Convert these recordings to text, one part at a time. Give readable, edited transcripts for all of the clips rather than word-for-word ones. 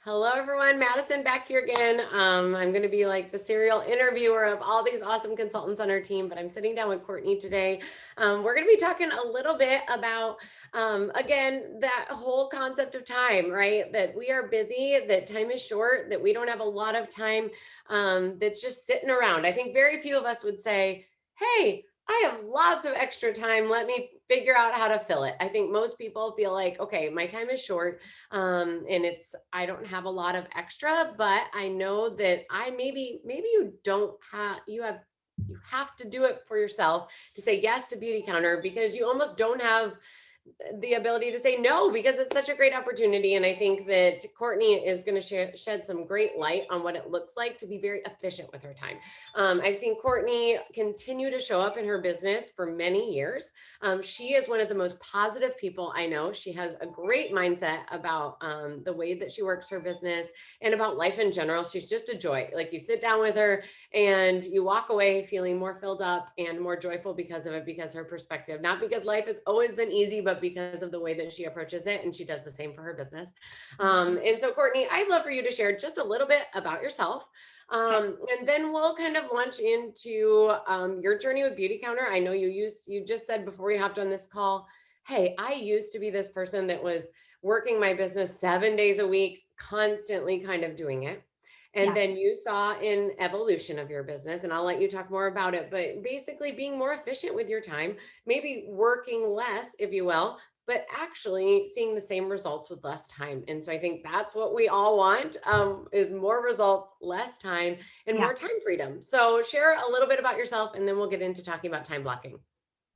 Hello, everyone. Madison back here again. I'm going to be like the serial interviewer of all these awesome consultants on our team, but I'm sitting down with Courtney today. We're going to be talking a little bit about, again, that whole concept of time, right? That we are busy, that time is short, that we don't have a lot of time that's just sitting around. I think very few of us would say, hey, I have lots of extra time. Let me figure out how to fill it. I think most people feel like, okay, my time is short. And I don't have a lot of extra, but I know that maybe you don't have, you have to do it for yourself to say yes to Beauty Counter, because you almost don't have the ability to say no, because it's such a great opportunity. And I think that Courtney is going to shed some great light on what it looks like to be very efficient with her time. I've seen Courtney continue to show up in her business for many years. She is one of the most positive people I know. She has a great mindset about the way that she works her business and about life in general. She's just a joy. Like, you sit down with her and you walk away feeling more filled up and more joyful because of it, because her perspective, not because life has always been easy, but because of the way that she approaches it. And she does the same for her business. And so, Courtney, I'd love for you to share just a little bit about yourself. And then we'll kind of launch into your journey with Beauty Counter. I know you just said before we hopped on this call, hey, I used to be this person that was working my business 7 days a week, constantly kind of doing it. And then you saw an evolution of your business, and I'll let you talk more about it, but basically being more efficient with your time, maybe working less, if you will, but actually seeing the same results with less time. And so I think that's what we all want, is more results, less time, and more time freedom. So share a little bit about yourself, and then we'll get into talking about time blocking.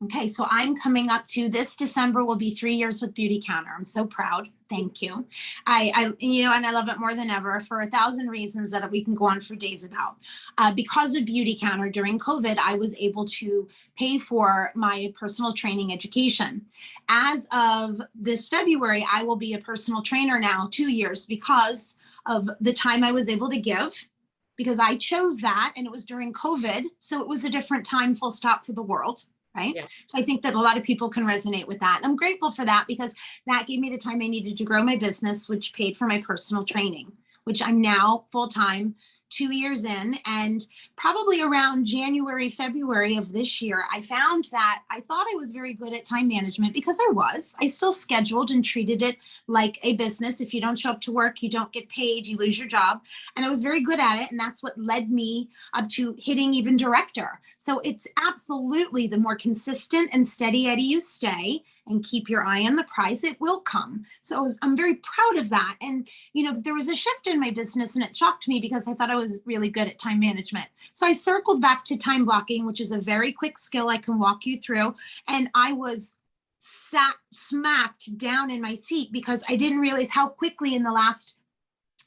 Okay, so I'm coming up to this December will be 3 years with Beauty Counter. I'm so proud. Thank you. I and I love it more than ever for 1,000 reasons that we can go on for days about. Because of Beauty Counter during COVID, I was able to pay for my personal training education. As of this February, I will be a personal trainer now, 2 years, because of the time I was able to give, because I chose that, and it was during COVID. So it was a different time, full stop, for the world. Right. Yeah. So I think that a lot of people can resonate with that. I'm grateful for that, because that gave me the time I needed to grow my business, which paid for my personal training, which I'm now full-time 2 years in. And probably around January, February of this year, I found that I thought I was very good at time management, because I still scheduled and treated it like a business. If you don't show up to work, you don't get paid, you lose your job. And I was very good at it. And that's what led me up to hitting even director. So it's absolutely the more consistent and steady Eddie you stay, and keep your eye on the prize, it will come. So I'm very proud of that. And, there was a shift in my business, and it shocked me, because I thought I was really good at time management. So I circled back to time blocking, which is a very quick skill I can walk you through. And I was smacked down in my seat, because I didn't realize how quickly in the last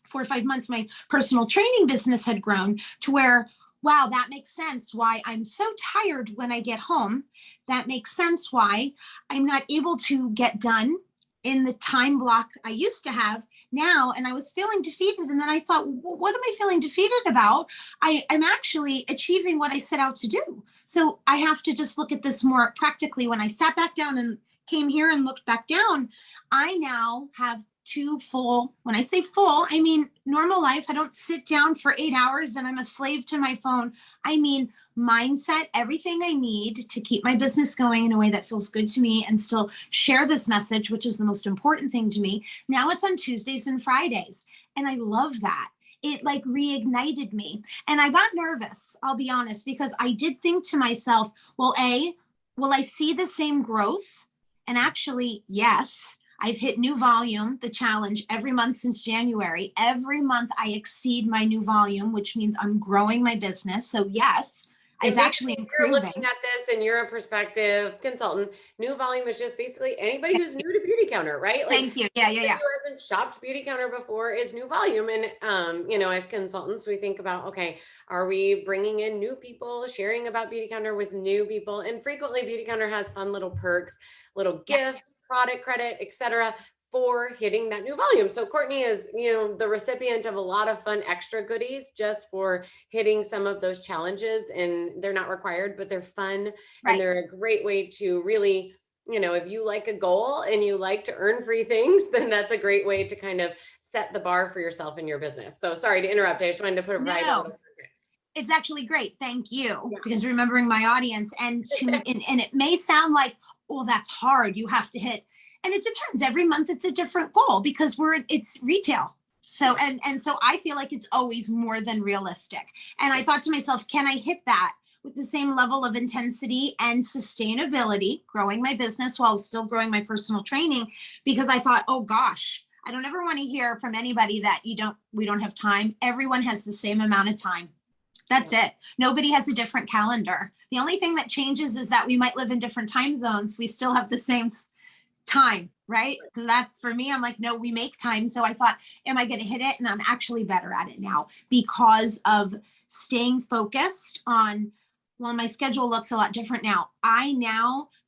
4 or 5 months, my personal training business had grown to where, wow, that makes sense why I'm so tired when I get home. That makes sense why I'm not able to get done in the time block I used to have now. And I was feeling defeated. And then I thought, what am I feeling defeated about? I'm actually achieving what I set out to do. So I have to just look at this more practically. When I sat back down and came here and looked back down, I now have 2 full, when I say full, I mean normal life. I don't sit down for 8 hours and I'm a slave to my phone. I mean mindset, everything I need to keep my business going in a way that feels good to me and still share this message, which is the most important thing to me. Now it's on Tuesdays and Fridays. And I love that. It like reignited me. And I got nervous, I'll be honest, because I did think to myself, well, will I see the same growth? And actually, yes. I've hit new volume, the challenge, every month since January. Every month I exceed my new volume, which means I'm growing my business. So yes, it's actually improving. You're looking at this and you're a prospective consultant. New volume is just basically anybody who's new to Beauty Counter, right? Like, thank you. Yeah. Who hasn't shopped Beauty Counter before is new volume. And, as consultants, we think about, okay, are we bringing in new people, sharing about Beauty Counter with new people? And frequently Beauty Counter has fun little perks, little gifts, product credit, etc., for hitting that new volume. So Courtney is, the recipient of a lot of fun extra goodies just for hitting some of those challenges, and they're not required, but they're fun. And they're a great way to really, if you like a goal and you like to earn free things, then that's a great way to kind of set the bar for yourself in your business? So sorry to interrupt. I just wanted to put it right out No, of context. it's actually great. Thank you. Yeah. Because remembering my audience and it may sound like, oh, that's hard. You have to hit, and it depends. Every month it's a different goal because it's retail. So, and so I feel like it's always more than realistic. And I thought to myself, can I hit that with the same level of intensity and sustainability, growing my business while still growing my personal training? Because I thought, oh gosh, I don't ever want to hear from anybody that we don't have time. Everyone has the same amount of time. That's it. Nobody has a different calendar. The only thing that changes is that we might live in different time zones. We still have the same time, right? Because that, for me, I'm like, no, we make time. So I thought, am I going to hit it? And I'm actually better at it now because of staying focused on, well, my schedule looks a lot different now.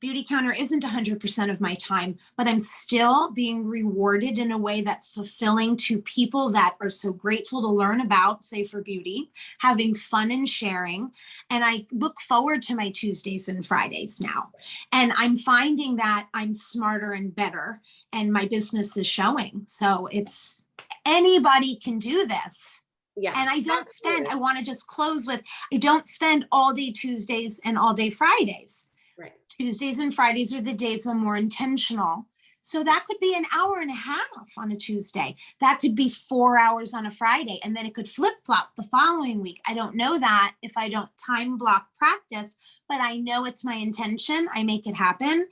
Beauty Counter isn't 100% of my time, but I'm still being rewarded in a way that's fulfilling to people that are so grateful to learn about Safer Beauty, having fun and sharing. And I look forward to my Tuesdays and Fridays now. And I'm finding that I'm smarter and better, and my business is showing. So it's anybody can do this. Yeah. And I want to just close with, I don't spend all day Tuesdays and all day Fridays. Right. Tuesdays and Fridays are the days I'm more intentional. So that could be an hour and a half on a Tuesday. That could be 4 hours on a Friday. And then it could flip flop the following week. I don't know that if I don't time block practice, but I know it's my intention. I make it happen.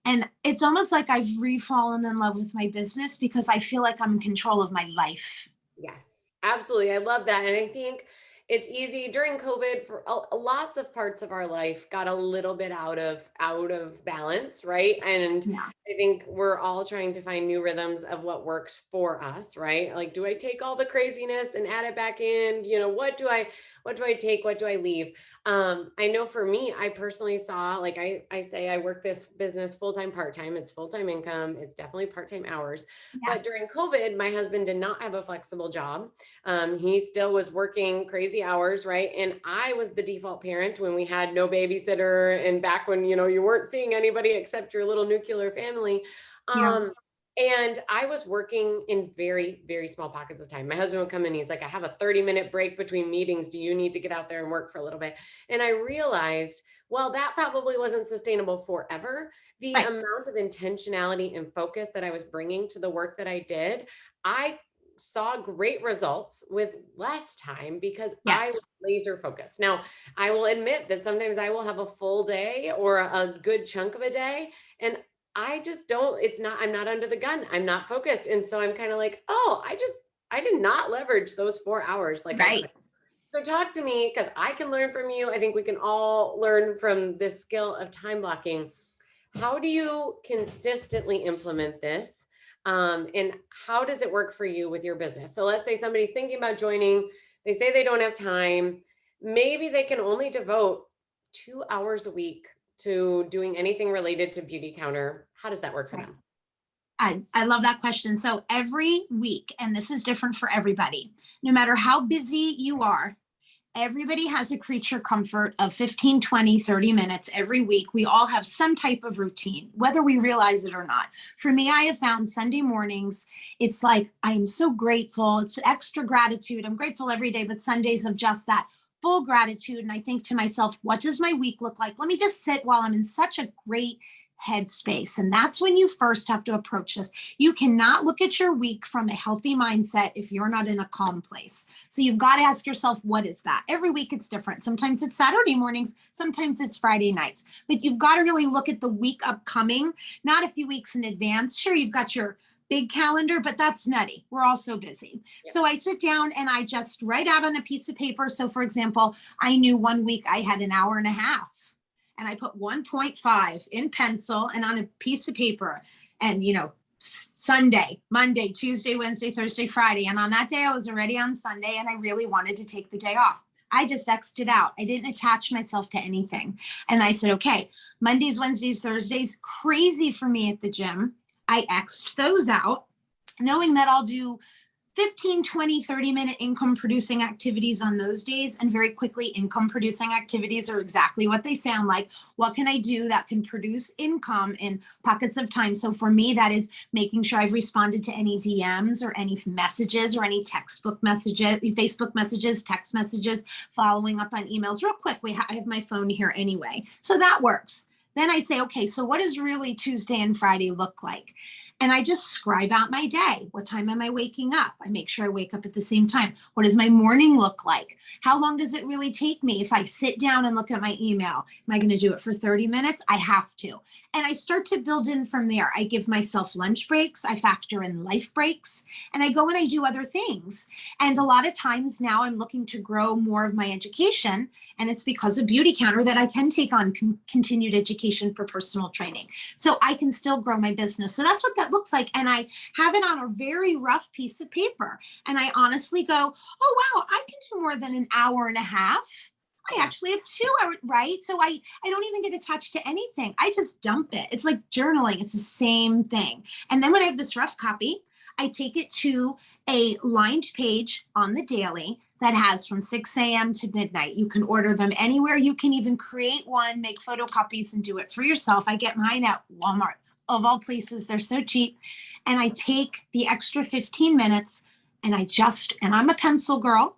And it's almost like I've re-fallen in love with my business because I feel like I'm in control of my life. Yes, absolutely. I love that. And I think it's easy during COVID for lots of parts of our life got a little bit out of balance, right? And Yeah. I think we're all trying to find new rhythms of what works for us, right? Like, do I take all the craziness and add it back in? What do I take? What do I leave? I know for me, I personally saw, like I say, I work this business full-time, part-time. It's full-time income. It's definitely part-time hours. Yeah. But during COVID, my husband did not have a flexible job. He still was working crazy hours, right? And I was the default parent when we had no babysitter and back when, you weren't seeing anybody except your little nuclear family. Yeah. And I was working in very, very small pockets of time. My husband would come in, he's like, I have a 30-minute break between meetings. Do you need to get out there and work for a little bit? And I realized, well, that probably wasn't sustainable forever. The Right. amount of intentionality and focus that I was bringing to the work that I did, I saw great results with less time because I Yes. was laser focused. Now, I will admit that sometimes I will have a full day or a good chunk of a day, and I just don't, I'm not under the gun. I'm not focused. And so I'm kind of like, oh, I did not leverage those 4 hours like I Right. could. So talk to me, because I can learn from you. I think we can all learn from this skill of time blocking. How do you consistently implement this? And how does it work for you with your business? So let's say somebody's thinking about joining, they say they don't have time. Maybe they can only devote 2 hours a week to doing anything related to Beauty Counter. How does that work for them? I love that question. So every week, and this is different for everybody, no matter how busy you are, everybody has a creature comfort of 15, 20, 30 minutes every week. We all have some type of routine, whether we realize it or not. For me, I have found Sunday mornings, it's like, I am so grateful. It's extra gratitude. I'm grateful every day, but Sundays of just that full gratitude. And I think to myself, what does my week look like? Let me just sit while I'm in such a great headspace. And that's when you first have to approach this. You cannot look at your week from a healthy mindset if you're not in a calm place. So you've got to ask yourself, what is that? Every week it's different. Sometimes it's Saturday mornings, sometimes it's Friday nights, but you've got to really look at the week upcoming, not a few weeks in advance. Sure, you've got your big calendar, but that's nutty. We're all so busy. Yeah. So I sit down and I just write out on a piece of paper. So for example, I knew one week I had an hour and a half. And I put 1.5 in pencil and on a piece of paper. And, Sunday, Monday, Tuesday, Wednesday, Thursday, Friday. And on that day, I was already on Sunday and I really wanted to take the day off. I just X'd it out. I didn't attach myself to anything. And I said, okay, Mondays, Wednesdays, Thursdays, crazy for me at the gym. I X'd those out, knowing that I'll do 15, 20, 30-minute income producing activities on those days. And very quickly, income producing activities are exactly what they sound like. What can I do that can produce income in pockets of time? So for me, that is making sure I've responded to any DMs or any messages or any textbook messages, Facebook messages, text messages, following up on emails real quick. I have my phone here anyway. So that works. Then I say, okay, so what does really Tuesday and Friday look like? And I just scribe out my day. What time am I waking up? I make sure I wake up at the same time. What does my morning look like? How long does it really take me if I sit down and look at my email? Am I going to do it for 30 minutes? I have to. And I start to build in from there. I give myself lunch breaks. I factor in life breaks. And I go and I do other things. And a lot of times now I'm looking to grow more of my education. And it's because of Beauty Counter that I can take on continued education for personal training. So I can still grow my business. So that's what that looks like. And I have it on a very rough piece of paper. And I honestly go, oh, wow, I can do more than an hour and a half. I actually have 2 hours, right? So I don't even get attached to anything. I just dump it. It's like journaling. It's the same thing. And then when I have this rough copy, I take it to a lined page on the daily that has from 6 a.m. to midnight. You can order them anywhere. You can even create one, make photocopies and do it for yourself. I get mine at Walmart, of all places. They're so cheap. And I take the extra 15 minutes and I'm a pencil girl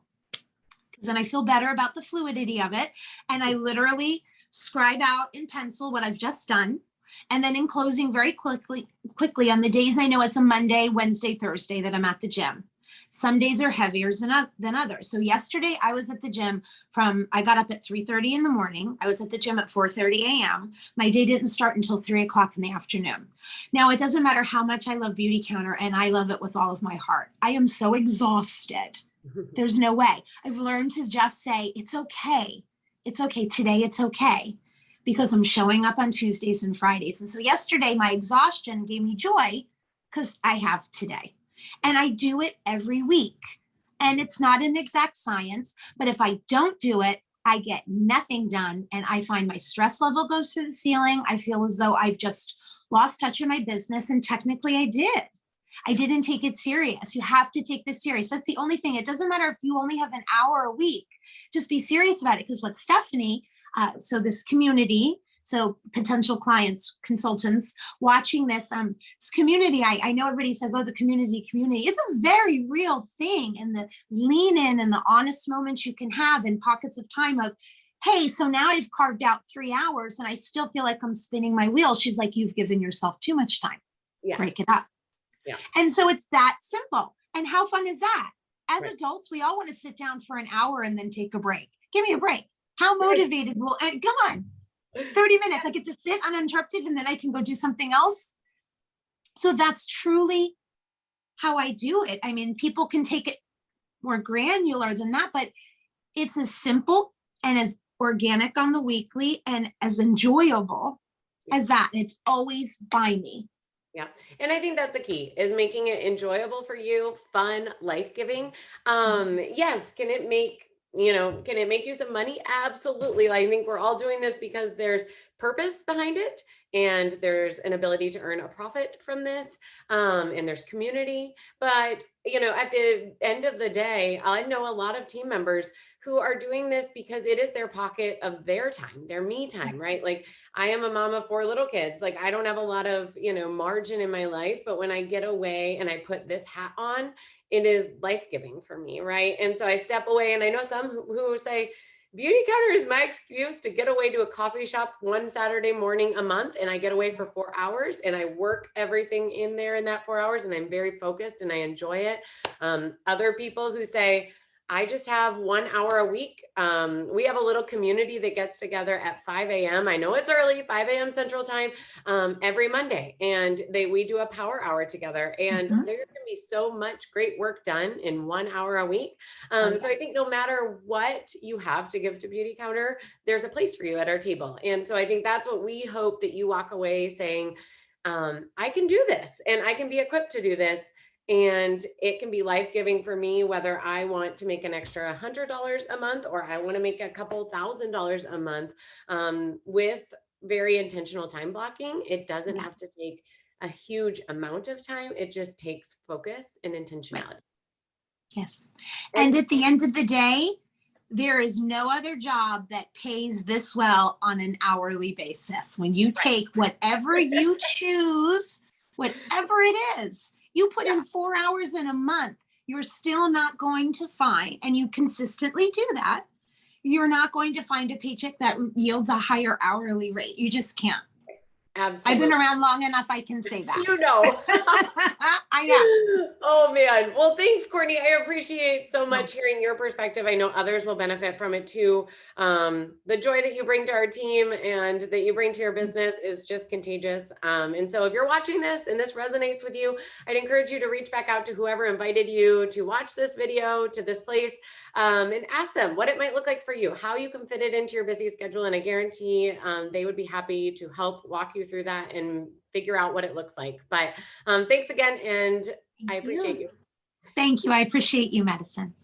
because then I feel better about the fluidity of it. And I literally scribe out in pencil what I've just done. And then in closing, very quickly on the days I know it's a Monday, Wednesday, Thursday that I'm at the gym. Some days are heavier than others. So yesterday I was at the gym I got up at 3:30 in the morning. I was at the gym at 4:30 a.m. My day didn't start until 3 o'clock in the afternoon. Now, it doesn't matter how much I love Beauty Counter, and I love it with all of my heart. I am so exhausted. There's no way. I've learned to just say, it's okay. It's okay. Today, it's okay. Because I'm showing up on Tuesdays and Fridays. And so yesterday, my exhaustion gave me joy because I have today. And I do it every week. And it's not an exact science, but if I don't do it, I get nothing done. And I find my stress level goes through the ceiling. I feel as though I've just lost touch with my business. And technically I did. I didn't take it serious. You have to take this serious. That's the only thing. It doesn't matter if you only have an hour a week. Just be serious about it. Because what Stephanie, so this community, so potential clients, consultants watching this community, I know everybody says, oh, the community. It's a very real thing. And the lean in and the honest moments you can have in pockets of time of, hey, so now I've carved out 3 hours and I still feel like I'm spinning my wheels. She's like, you've given yourself too much time. Yeah. Break it up. Yeah. And so it's that simple. And how fun is that? As Right. adults, we all want to sit down for an hour and then take a break. Give me a break. How motivated will, and come on, 30 minutes. I get to sit uninterrupted and then I can go do something else. So that's truly how I do it. I mean, people can take it more granular than that, but it's as simple and as organic on the weekly and as enjoyable as that. It's always by me. Yeah. And I think that's the key is making it enjoyable for you, fun, life-giving. Yes. Can it make you some money? Absolutely. I think we're all doing this because there's purpose behind it and there's an ability to earn a profit from this. And there's community. But, at the end of the day, I know a lot of team members who are doing this because it is their pocket of their time, their me time, right? Like I am a mom of 4 little kids. Like I don't have a lot of, margin in my life, but when I get away and I put this hat on, it is life-giving for me, right? And so I step away and I know some who say, Beauty Counter is my excuse to get away to a coffee shop one Saturday morning a month. And I get away for 4 hours and I work everything in there in that 4 hours and I'm very focused and I enjoy it. Other people who say, I just have 1 hour a week. We have a little community that gets together at 5 a.m. I know it's early, 5 a.m. Central Time, every Monday. And we do a power hour together. And there can be so much great work done in 1 hour a week. So I think no matter what you have to give to Beauty Counter, there's a place for you at our table. And so I think that's what we hope that you walk away saying, I can do this and I can be equipped to do this. And it can be life-giving for me, whether I want to make an extra $100 a month or I want to make a couple $1,000s a month with very intentional time blocking. It doesn't have to take a huge amount of time. It just takes focus and intentionality. Yes. And And at the end of the day, there is no other job that pays this well on an hourly basis. When you take whatever you choose, whatever it is, you put yeah, in 4 hours in a month, you're still not going to find, and you consistently do that, you're not going to find a paycheck that yields a higher hourly rate. You just can't. I've absolutely. been around long enough, I can say that. You know. I know. Oh man. Well, thanks, Courtney. I appreciate so No, much hearing your perspective. I know others will benefit from it too. The joy that you bring to our team and that you bring to your business is just contagious. And so if you're watching this and this resonates with you, I'd encourage you to reach back out to whoever invited you to watch this video to this place, and ask them what it might look like for you, how you can fit it into your busy schedule. And I guarantee they would be happy to help walk you through that and figure out what it looks like. But thanks again, and I thank appreciate you. you. Thank you. I appreciate you, Madison.